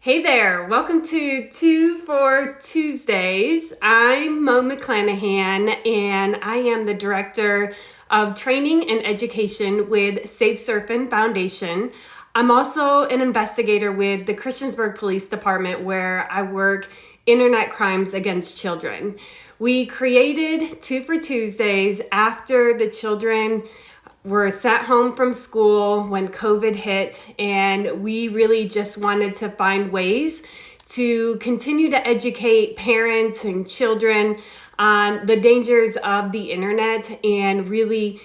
Hey there, welcome to Two for Tuesdays. I'm Mo McClanahan and I am the Director of Training and Education with Safe Surfing Foundation. I'm also an investigator with the Christiansburg Police Department where I work internet crimes against children. We created Two for Tuesdays after the children were sent home from school when COVID hit, and we really just wanted to find ways to continue to educate parents and children on the dangers of the internet and really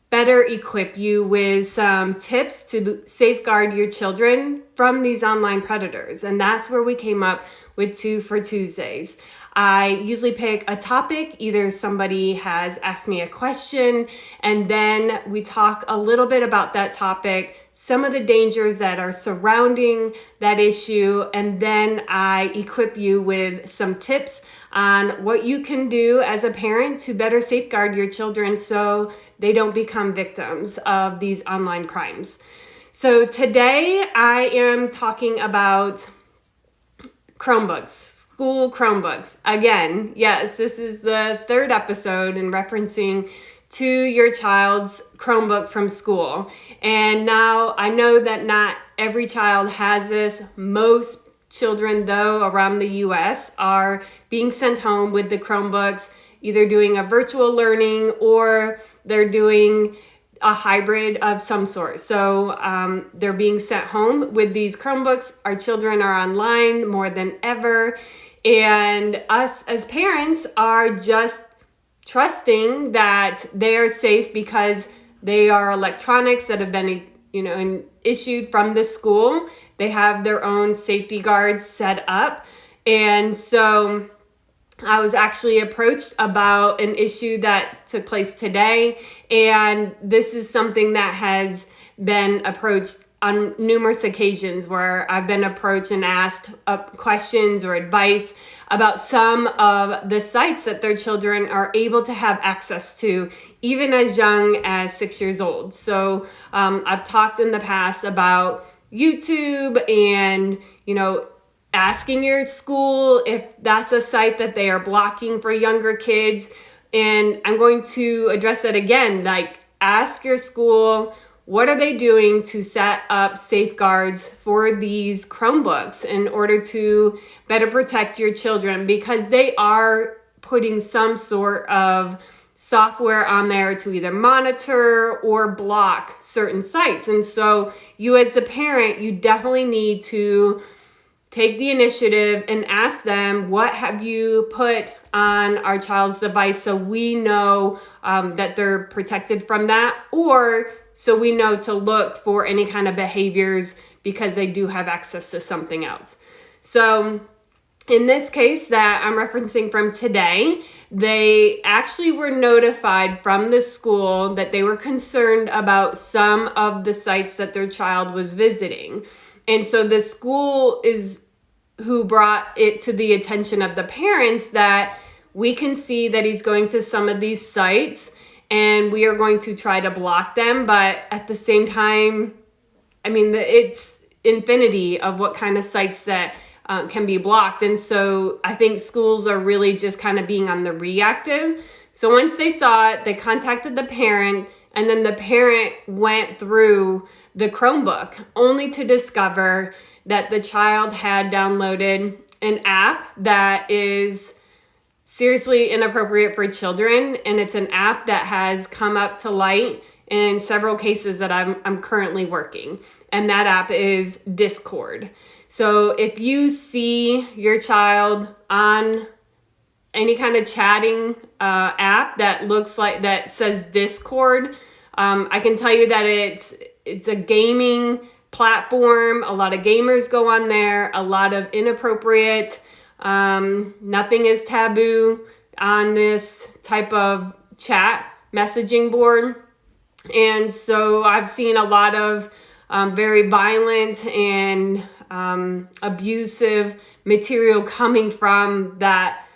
better equip you with some tips to safeguard your children from these online predators. And that's where we came up with Two for Tuesdays. I usually pick a topic, either somebody has asked me a question, and then we talk a little bit about that topic, some of the dangers that are surrounding that issue, and then I equip you with some tips on what you can do as a parent to better safeguard your children so they don't become victims of these online crimes. So today I am talking about Chromebooks. School Chromebooks. Again, yes, this is the third episode in referencing to your child's Chromebook from school. And now I know that not every child has this. Most children, though, around the US are being sent home with the Chromebooks, either doing a virtual learning or they're doing a hybrid of some sort. So they're being sent home with these Chromebooks. Our children are online more than ever. And us as parents are just trusting that they are safe because they are electronics that have been, issued from the school. They have their own safety guards set up. And so I was actually approached about an issue that took place today. And this is something that has been approached on numerous occasions where I've been approached and asked questions or advice about some of the sites that their children are able to have access to, even as young as 6 years old. So I've talked in the past about YouTube and, asking your school if that's a site that they are blocking for younger kids. And I'm going to address that again, ask your school, what are they doing to set up safeguards for these Chromebooks in order to better protect your children? Because they are putting some sort of software on there to either monitor or block certain sites. And so you as the parent, you definitely need to take the initiative and ask them, what have you put on our child's device so we know that they're protected from that, or so we know to look for any kind of behaviors because they do have access to something else. So in this case that I'm referencing from today, they actually were notified from the school that they were concerned about some of the sites that their child was visiting. And so the school is who brought it to the attention of the parents that we can see that he's going to some of these sites and we are going to try to block them. But at the same time, it's infinity of what kind of sites that can be blocked. And so I think schools are really just kind of being on the reactive. So once they saw it, they contacted the parent, and then the parent went through the Chromebook only to discover that the child had downloaded an app that is seriously inappropriate for children, and it's an app that has come up to light in several cases that I'm currently working, and that app is Discord. So if you see your child on any kind of chatting app that looks like that says Discord, I can tell you that it's a gaming platform. A lot of gamers go on there, a lot of inappropriate. Nothing is taboo on this type of chat messaging board. And so I've seen a lot of very violent and abusive material coming from that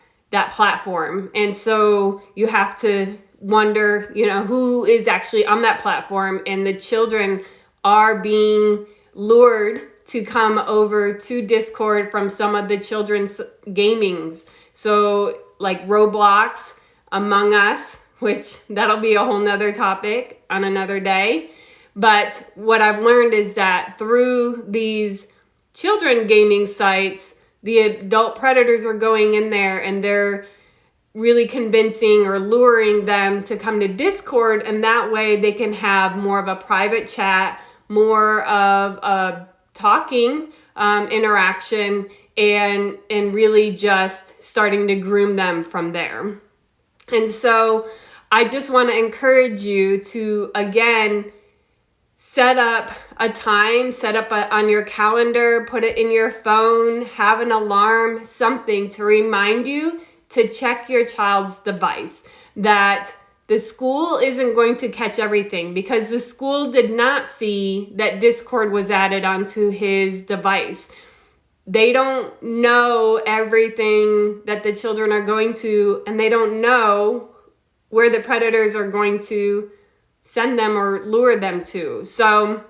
platform. And so you have to wonder, who is actually on that platform, and the children are being lured to come over to Discord from some of the children's gamings. So like Roblox, Among Us, which that'll be a whole nother topic on another day. But what I've learned is that through these children gaming sites, the adult predators are going in there and they're really convincing or luring them to come to Discord, and that way they can have more of a private chat, more of a talking interaction, and really just starting to groom them from there. And so I just want to encourage you to, again, set up a time, on your calendar, put it in your phone, have an alarm, something to remind you to check your child's device. That the school isn't going to catch everything, because the school did not see that Discord was added onto his device. They don't know everything that the children are going to, and they don't know where the predators are going to send them or lure them to. So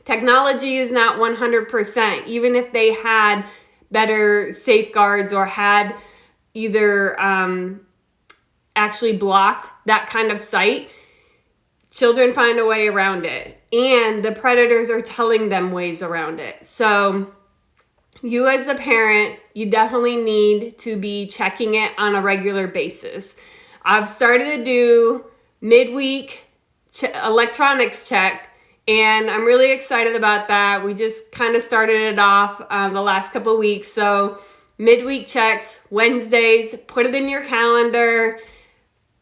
technology is not 100%. Even if they had better safeguards or had either actually blocked that kind of site, children find a way around it. And the predators are telling them ways around it. So you as a parent, you definitely need to be checking it on a regular basis. I've started to do midweek electronics check, and I'm really excited about that. We just kind of started it off the last couple of weeks. So midweek checks, Wednesdays, put it in your calendar.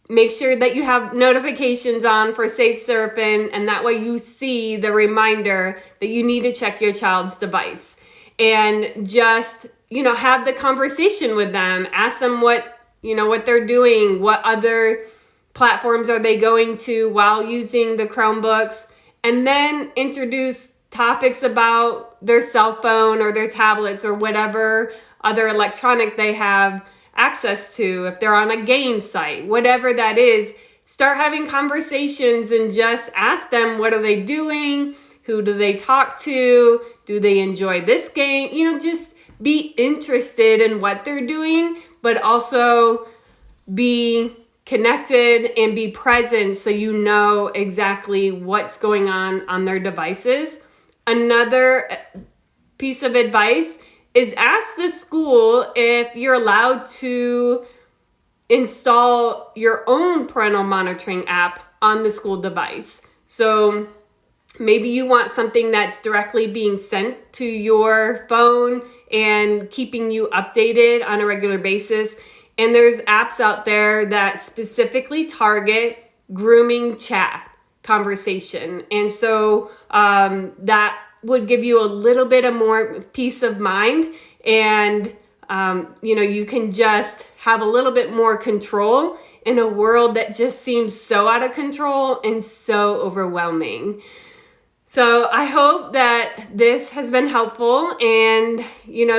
Make sure that you have notifications on for Safe Surfing, and that way you see the reminder that you need to check your child's device. And just, have the conversation with them. Ask them what they're doing, what other platforms are they going to while using the Chromebooks, and then introduce topics about their cell phone or their tablets or whatever other electronic they have access to. If they're on a game site, whatever that is, start having conversations and just ask them, what are they doing? Who do they talk to? Do they enjoy this game? Just be interested in what they're doing, but also be connected and be present so you know exactly what's going on their devices. Another piece of advice is ask the school if you're allowed to install your own parental monitoring app on the school device. So maybe you want something that's directly being sent to your phone and keeping you updated on a regular basis. And there's apps out there that specifically target grooming chat conversation. And so that would give you a little bit of more peace of mind. And, you can just have a little bit more control in a world that just seems so out of control and so overwhelming. So I hope that this has been helpful, and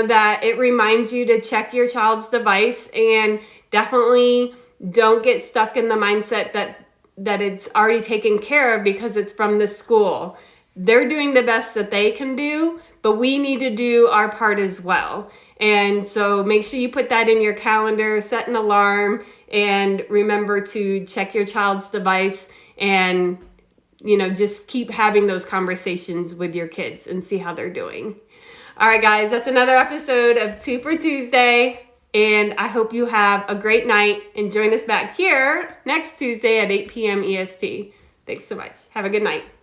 that it reminds you to check your child's device, and definitely don't get stuck in the mindset that it's already taken care of because it's from the school. They're doing the best that they can do, but we need to do our part as well. And so make sure you put that in your calendar, set an alarm, and remember to check your child's device, and just keep having those conversations with your kids and see how they're doing. All right, guys, that's another episode of 2 for Tuesday, and I hope you have a great night, and join us back here next Tuesday at 8 p.m. EST. Thanks so much. Have a good night.